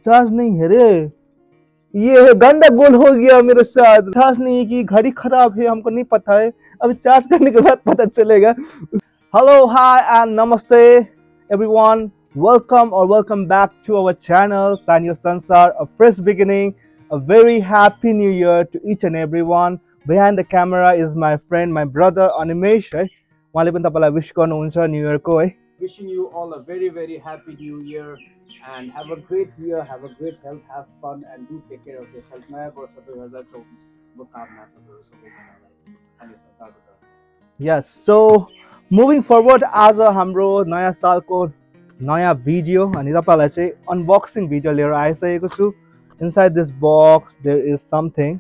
Charge नहीं है रे, ये गंदा गोल हो गया मेरे साथ। चार्ज नहीं है कि घड़ी खराब है, हमको नहीं पता है, अभी चार्ज करने के बाद पता चलेगा। हेलो, हाय एंड नमस्ते everyone, welcome back to our channel Sanyo Sansar, a fresh beginning, a very happy new year to each and everyone. Behind the camera is my friend, my brother Animesh, है उहाँले पनि तपाईलाई wish गर्नुहुन्छ new year को है। Wishing you all a very happy new year and have a great year, have a great health, have fun and do take care of yourself. नयाँ वर्ष 2024 को कामना गर्छु सबैजनालाई अनि संसारबाट। Yes, so moving forward, आज हाम्रो नयाँ सालको नयाँ भिडियो अनि तपाईलाई चाहिँ अनबक्सिङ भिडियो लिएर आइसकेको छु। Inside this box there is something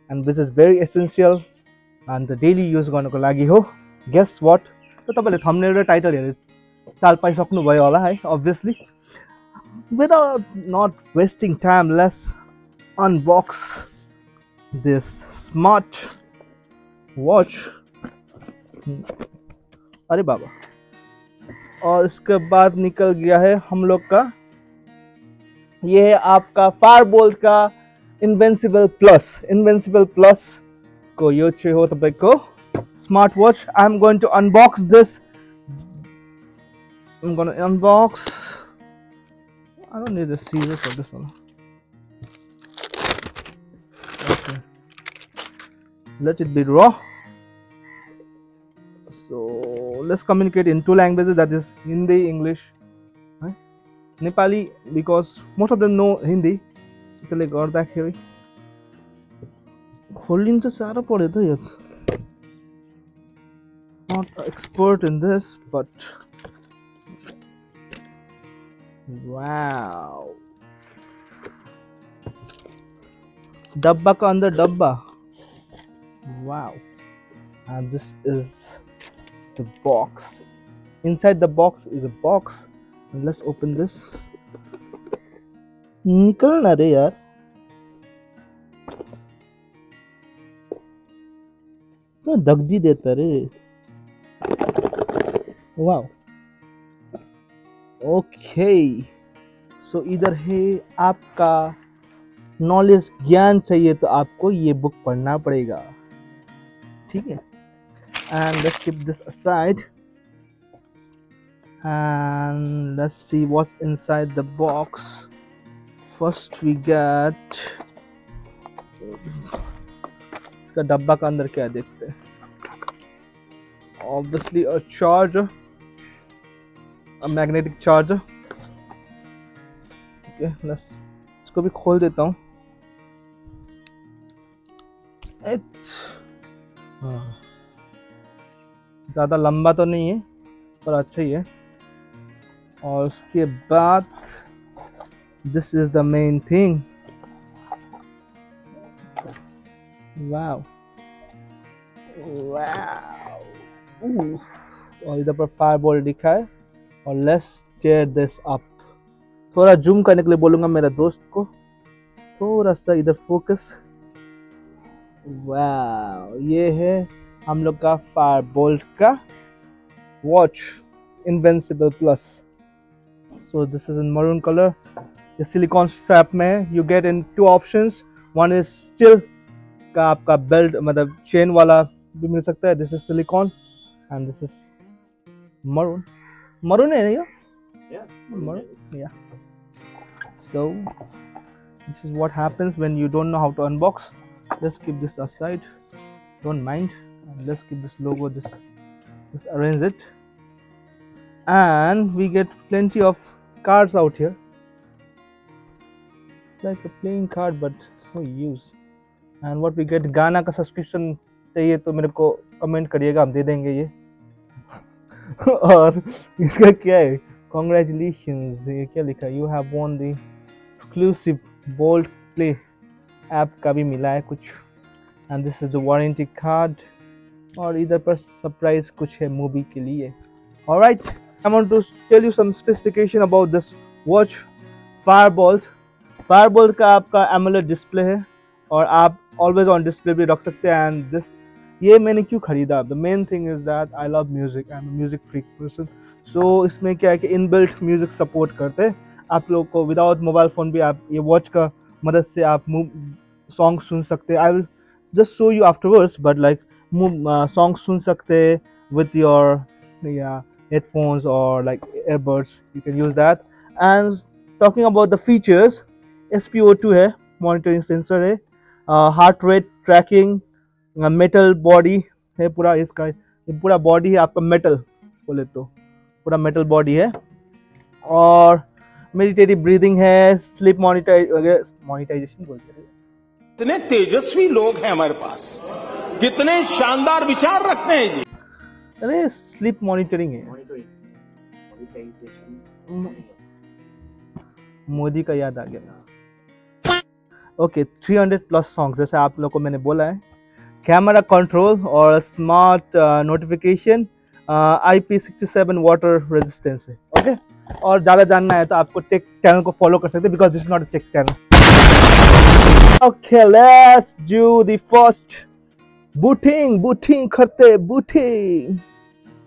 and which is very essential and the daily use गर्नको लागि हो। Guess what? तो तपाईले थम्बनेल र टाइटल हेरेर चाल पाइसक्नु भयो होला है, obviously. Without not wasting time, let's unbox this smart watch. अरे बाबा, और इसके बाद निकल गया है हम लोग का, ये है आपका फायरबोल्ट का इन्विंसिबल प्लस को यो चाहिँ हो तपाईको smart watch. I am going to unbox this. I'm gonna unbox. I don't need a scissors for this one. Okay, let it be raw. So let's communicate in two languages, that is Hindi, English, Nepali, because most of them know Hindi. त्यसले गर्दाखेरि choline चाहिँ साह्रो पर्यो त यो. Not expert in this, but wow, डब्बा का अंदर डब्बा. Wow, and this is the box. Inside the box is a box, and let's open this. निकल ना रे यार, क्या दगदी देता रे. वाओ, ओके, सो इधर है आपका नॉलेज, ज्ञान चाहिए तो आपको ये बुक पढ़ना पड़ेगा, ठीक है. And let's keep this aside and let's see what's inside the box. First we get, इसका डब्बा का अंदर क्या देखते हैं. Obviously a charger, a magnetic charger. Okay, let's, इसको भी खोल देता हूँ. ज़्यादा लंबा तो नहीं है पर अच्छा ही है. और उसके बाद this is the main thing. Wow, और इधर पर फायरबोल्ट लिखा है. और let's tear this up. थोड़ा जूम करने के लिए बोलूँगा मेरा दोस्त को, थोड़ा सा इधर फोकस. वाव, ये है हम लोग का फायरबोल्ट का watch invincible plus. So this is in maroon colour. ये सिलिकॉन स्ट्रैप में है. You get in two options. One is steel का आपका बेल्ट, मतलब चेन वाला भी मिल सकता है. This is silicon and this is maroon है ना ये, maroon, yeah. So this is what happens when you don't know how to unbox. Let's keep this aside, don't mind, and let's keep this logo, let's arrange it. And we get plenty of cards out here, like a playing card but no use. And what we get, गाना का subscription चाहिए तो मेरे को comment करिएगा, हम दे देंगे ये. और इसका क्या है, कॉन्ग्रेचुलेशंस, ये क्या लिखा है, you have won the exclusive bolt play app का भी मिला है कुछ. And this is the warranty card. और इधर पर सरप्राइज कुछ है मूवी के लिए. Alright, I want to tell you some specification about this watch Fire-Boltt का आपका एमुलेट डिस्प्ले है और आप ऑलवेज ऑन डिस्प्ले भी रख सकते हैं. एंड दिस, ये मैंने क्यों खरीदा, the main thing is that I love music, I am music freak person. So इसमें क्या है कि इनबिल्ट म्यूजिक सपोर्ट करते हैं. आप लोग को विदाउट मोबाइल फ़ोन भी आप ये वॉच का मदद से आप सॉन्ग सुन सकते हैं. I will just show you afterwards, but like song सुन सकते हैं with your headphones or like earbuds. You can use that. And talking about the features, SpO2 है, monitoring sensor है, heart rate tracking, metal body है पूरा इसका, ये पूरा बॉडी है आपका मेटल बोले तो पूरा मेटल बॉडी है. और मेडिटेटिव ब्रीदिंग है, स्लीप मॉनिटाइजेशन बोलते हैं. कितने तेजस्वी लोग हैं हमारे पास, कितने शानदार विचार रखते हैं जी. अरे स्लीप मॉनिटरिंग है, मोदी का याद आ गया. ओके, 300 प्लस सॉन्ग्स जैसे आप लोगों को मैंने बोला है. कैमरा कंट्रोल और smart notification, IP67 water resistance है. ओके, और ज़्यादा जानना है तो आपको टेक चैनल को फॉलो कर सकते हैं because this is not a take channel. Okay, let's do the first booting करते. बूटिंग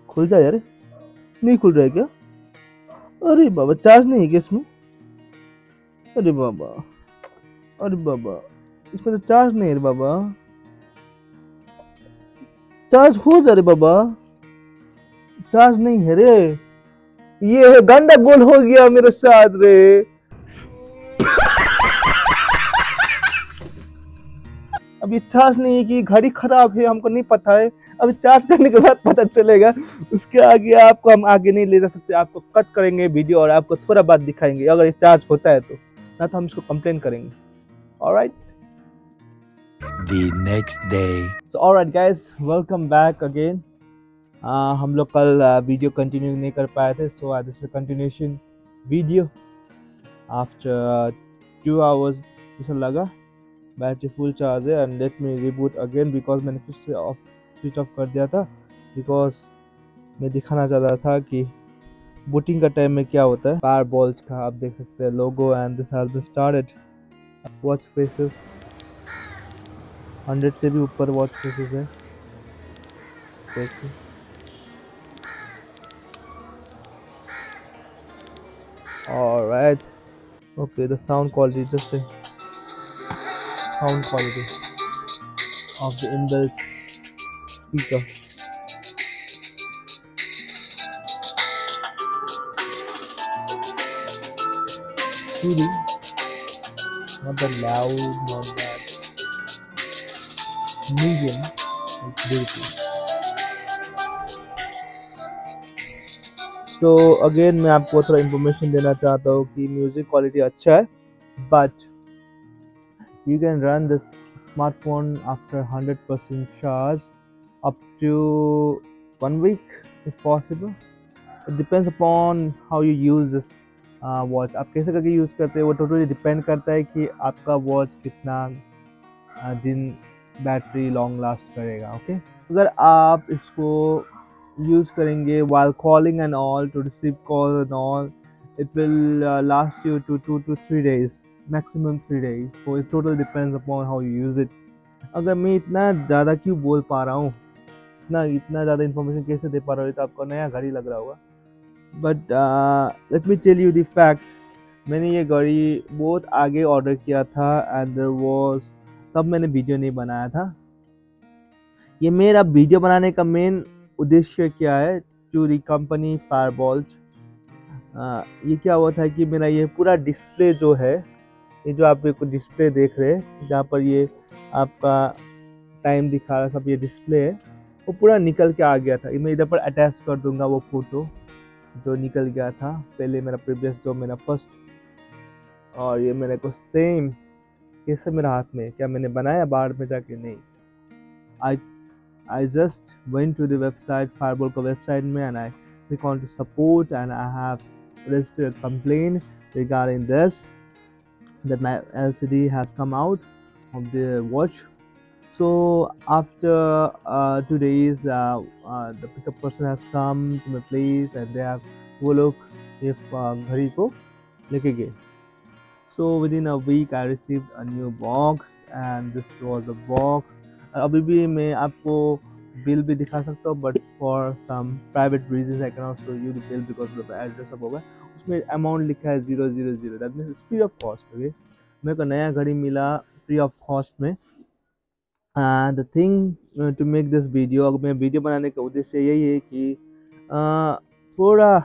खुल जाए यार, नहीं खुल रहा है क्या? अरे बाबा, चार्ज नहीं है क्या इसमें? अरे बाबा इसमें तो चार्ज नहीं है रे बाबा. चार्ज हो जा रे बाबा, चार्ज नहीं है रे. ये गंदा गोल हो गया मेरे साथ रे. अभी चार्ज नहीं है कि घड़ी खराब है, हमको नहीं पता है. अभी चार्ज करने के बाद पता चलेगा. उसके आगे आपको हम आगे नहीं ले जा सकते. आपको कट करेंगे वीडियो और आपको थोड़ा बाद दिखाएंगे अगर ये चार्ज होता है तो, ना तो हम इसको कंप्लेन करेंगे. Alright, The next day. So alright guys, welcome back again. हम लोग कल वीडियो कंटिन्यू नहीं कर पाए थे, so this is a continuation video after 2 hours. जैसा लगा बैटरी फुल चार्ज है. And let me reboot again because मैंने फिर से स्विच ऑफ कर दिया था बिकॉज मैं दिखाना चाह रहा था कि बूटिंग का टाइम में क्या होता है. फायरबोल्ट का आप देख सकते हैं logo and this has been started. Watch faces 100 से भी ऊपर वॉच फेसेस है. देखिए, alright, okay, the sound quality, just a sound quality of the inbuilt speaker. Soothing, not that loud, not that medium, it's beautiful. So again मैं आपको थोड़ा information देना चाहता हूँ कि म्यूजिक क्वालिटी अच्छा है, but you can run this smartphone after 100% charge up to 1 week if possible. It depends upon how you use this watch. आप कैसे करके यूज़ करते हैं वो टोटली डिपेंड करता है कि आपका वॉच कितना दिन बैटरी लॉन्ग लास्ट करेगा. ओके, अगर आप इसको use करेंगे while calling and all, to receive calls and all, it will last you to 2 to 3 days, maximum 3 days. So it totally depends upon how you use it. अगर मैं इतना ज़्यादा क्यों बोल पा रहा हूँ, इतना ज़्यादा इन्फॉर्मेशन कैसे दे पा रहा हूँ, तो आपको नया घड़ी लग रहा होगा. But let me tell you the fact, मैंने ये घड़ी बहुत आगे ऑर्डर किया था एंड देयर वाज, तब मैंने वीडियो नहीं बनाया था. ये मेरा वीडियो बनाने का मेन उद्देश्य क्या है, टू दी कंपनी फायरबोल्ट. ये क्या हुआ था कि मेरा ये पूरा डिस्प्ले जो है, ये जो आप एक डिस्प्ले देख रहे हैं जहाँ पर ये आपका टाइम दिखा रहा है, सब ये डिस्प्ले है, वो पूरा निकल के आ गया था. मैं इधर पर अटैच कर दूंगा वो फोटो जो निकल गया था पहले मेरा प्रीवियस जो मेरा फर्स्ट. और ये मेरे को सेम कैसे मेरा हाथ में, क्या मैंने बनाया बाहर में जाके? नहीं, I just went to the website, Fireboltt का website में, and I click on to support, and I have registered a complaint regarding this, that my LCD has come out of the watch. So after 2 days, the pickup person has come to my place and they have वो लोग if घड़ी को लेके गए. So within a week I received a new box and this was the box. अभी भी मैं आपको बिल भी दिखा सकता हूँ, but for some private reasons I can not show you the bill because the address सब होगा. इसमें अमाउंट लिखा है 000, that means free of cost. Okay, मेरे को नया घड़ी मिला फ्री ऑफ कॉस्ट में। The thing to make this video, अगर मैं वीडियो बनाने का उद्देश्य यही है कि थोड़ा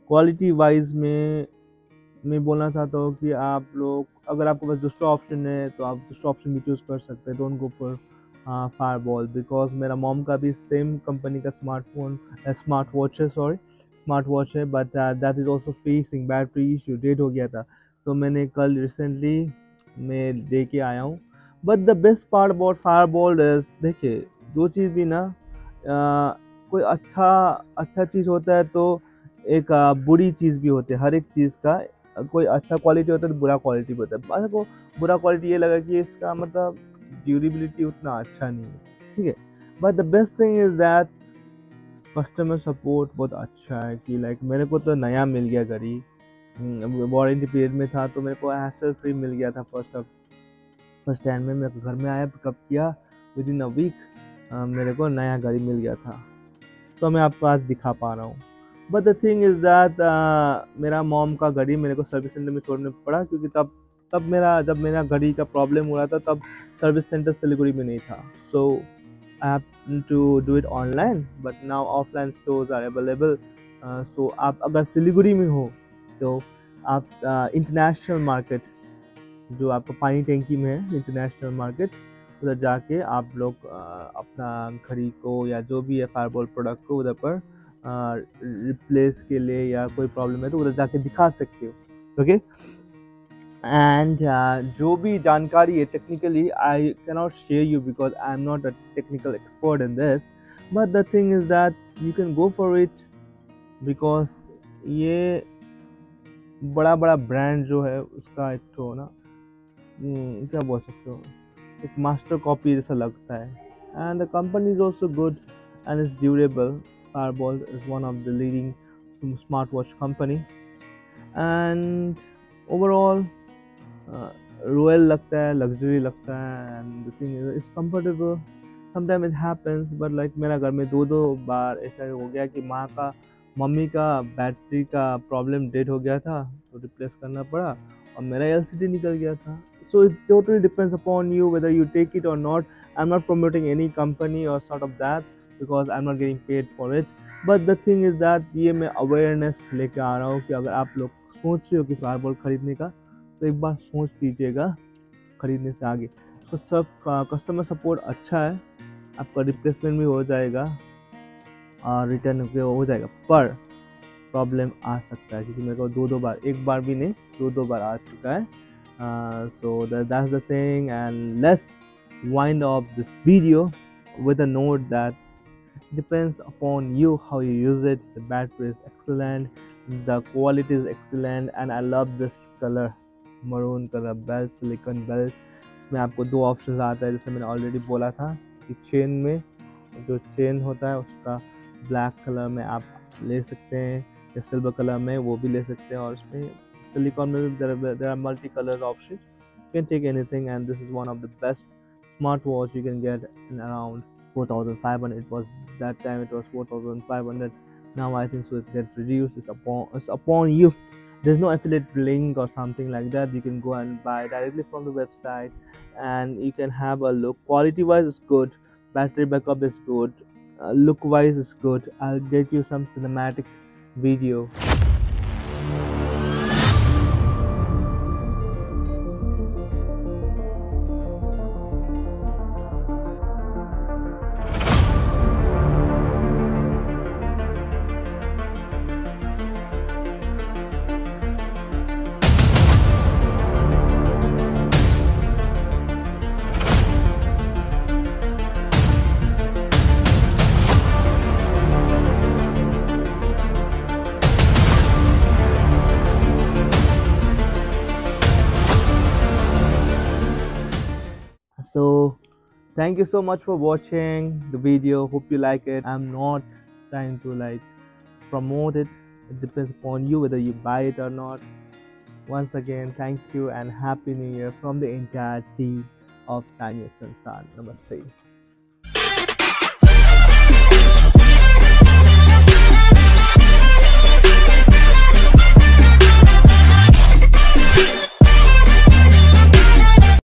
क्वालिटी वाइज में मैं बोलना चाहता हूँ कि आप लोग, अगर आपके पास दूसरा ऑप्शन है तो आप दूसरा ऑप्शन भी चूज़ कर सकते हैं। डोंट गो फॉर फायरबॉल्ट, बिकॉज मेरा मॉम का भी सेम कंपनी का स्मार्ट वॉच है, but that is also facing battery issue, dead हो गया था। तो मैंने कल रिसेंटली मैं दे के आया हूँ। But the best part about Fireboltt is, देखिए जो चीज़ भी ना कोई अच्छा चीज़ होता है तो एक बुरी चीज़ भी होती है। हर एक चीज़ का कोई अच्छा क्वालिटी होता है तो बुरा क्वालिटी भी होता है। मेरे को बुरा क्वालिटी ये लगा कि इसका मतलब ड्यूरेबिलिटी उतना अच्छा नहीं है, ठीक है। But the best thing is that customer support बहुत अच्छा है कि लाइक मेरे को तो नया मिल गया घड़ी, वारंटी पीरियड में था, तो मेरे को हैसल फ्री मिल गया था फर्स्ट टाइम में। मेरे को घर में आया, पिकअप किया, विद इन अ वीक मेरे को नया घड़ी मिल गया था। तो मैं आपको आज दिखा पा रहा हूँ। But the thing is that मेरा मॉम का घड़ी मेरे को सर्विस सेंटर में छोड़ने पड़ा, क्योंकि जब मेरा घड़ी का प्रॉब्लम हो रहा था तब सर्विस सेंटर सिलीगुड़ी में नहीं था। So I have to do it online, but now offline stores are available. सो आप अगर सिलीगुड़ी में हो तो आप इंटरनेशनल मार्केट, जो आपको पानी टैंकी में है इंटरनेशनल मार्केट, उधर जाके आप लोग अपना घड़ी को या जो भी है फायरबॉल्ट प्रोडक्ट को उधर पर रिप्लेस के लिए या कोई प्रॉब्लम है तो उधर जाके दिखा सकते हो। ओके, एंड जो भी जानकारी है technically I can not share you because I am not a technical expert in this, but the thing is that you can go for it, because ये बड़ा ब्रांड जो है उसका एक तो ना क्या बोल सकते हो, एक मास्टर कॉपी जैसा लगता है। And the company is also good and is durable. Fireboltt is one of the leading smartwatch company, and overall royal लगता है, luxury लगता है, and the thing is it's comfortable. Sometimes it happens, but like मेरा घर में दो बार ऐसा हो गया कि मम्मी का बैटरी का प्रॉब्लम डेड हो गया था तो रिप्लेस करना पड़ा और मेरा LCD निकल गया था। So it totally depends upon you whether you take it or not. I'm not promoting any company or sort of that, because I'm not getting paid for it. But the thing is that ये मैं awareness लेके आ रहा हूँ कि अगर आप लोग सोच रहे हो कि फायरबॉल्ट खरीदने का तो एक बार सोच लीजिएगा खरीदने से आगे। तो सब कस्टमर सपोर्ट अच्छा है, आपका रिप्लेसमेंट भी हो जाएगा और रिटर्न हो जाएगा, पर प्रॉब्लम आ सकता है क्योंकि मेरे को दो बार, एक बार भी नहीं दो बार आ चुका है। So that's the thing, and let's wind up this video with a note that depends upon you how you use it. The battery is excellent, the quality is excellent, and I love this color, maroon color belt, silicone belt। इसमें आपको दो option आता है, जैसे मैंने already बोला था कि चेन में जो चेन होता है उसका ब्लैक कलर में आप ले सकते हैं या सिल्वर कलर में वो भी ले सकते हैं, और उसमें silicone में भी there are multi color options, you can take anything, and this is one of the best smartwatch you can get in around 4,500. It was that time it was 4,500. Now I think so it gets reduced. It's upon you. There's no affiliate link or something like that. You can go and buy directly from the website and you can have a look. Quality wise it's good, battery backup is good, look wise it's good. I'll get you some cinematic video. So thank you so much for watching the video. Hope you like it. I'm not trying to like promote it. It depends upon you whether you buy it or not. Once again, thank you and happy new year from the entire team of Sanyo Sansar. Namaste.